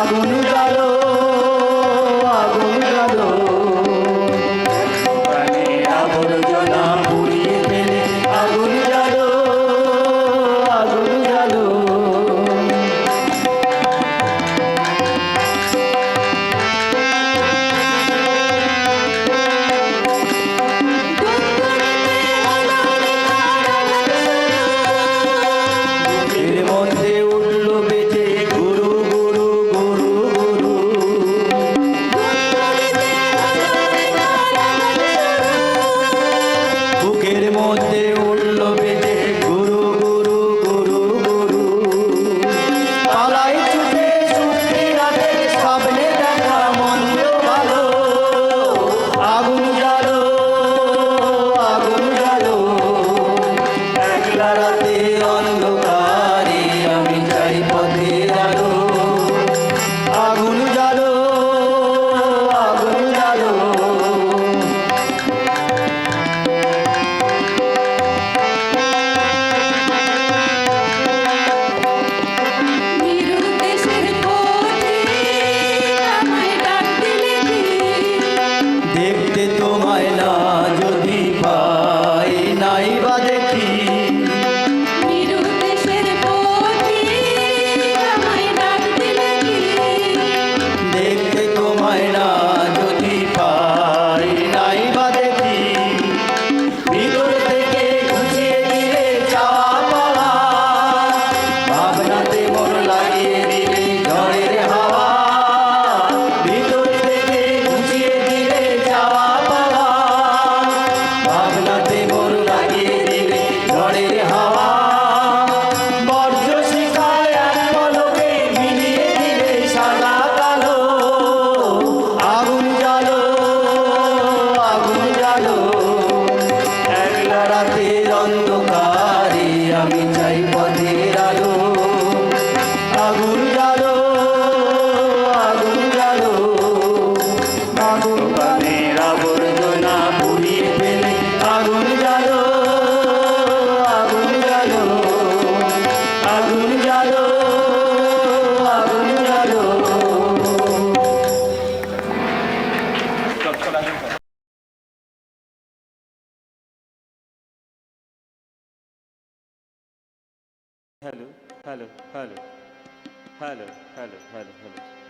আগুন জ্বালো আগুন জ্বালো প্রাণের আবর্জনা পুড়িয়ে ফেলে আগুন জ্বালো আগুন জ্বালো বুকের মধ্যে উঠল বেজে গুরু গুরু গুরু গুরু বুকের মধ্যে উঠল বেজে গুরু গুরু গুরু গুরু পালাই ছুটে ছুটে রাতে স্বপ্নে দেখা মন্দ ভালো আগুন জ্বালো আগুন জ্বালো একলা রাতে অন্ধকারে আমি চাই পথের আলো আগুন জ্বালো আগুন জ্বালো দেখতে তোমায় না যদি পাই নাই বা দেখি দেখতে তোমায় না যদি পাই নাই বা দেখি ভিতর থেকে ঘুচিয়ে দিলে চাওয়া পাওয়া ভাবনাতে মন লাগিয়ে দিলে ঝড়ের হাওয়া ভিতর থেকে ঘুচিয়ে দিলে চাওয়া পাওয়া ভাবনাতে মন লাগিয়ে দিলে ঝড়ের হাওয়া বর্জ্য শিখায় এক পলকে মিলিয়ে দিলে সাদা কালো আগুন জ্বালো আগুন জ্বালো একলা রাতের অন্ধকারে আমি চাই পথের আলো আগুন জ্বালো আগুন জ্বালো আগুন প্রাণের আবর্জনা পুড়িয়ে ফেলে আগুন জ্বালো আগুন জ্বালো আগুন জ্বালো আগুন জ্বালো hello hello hello hello hello hello hello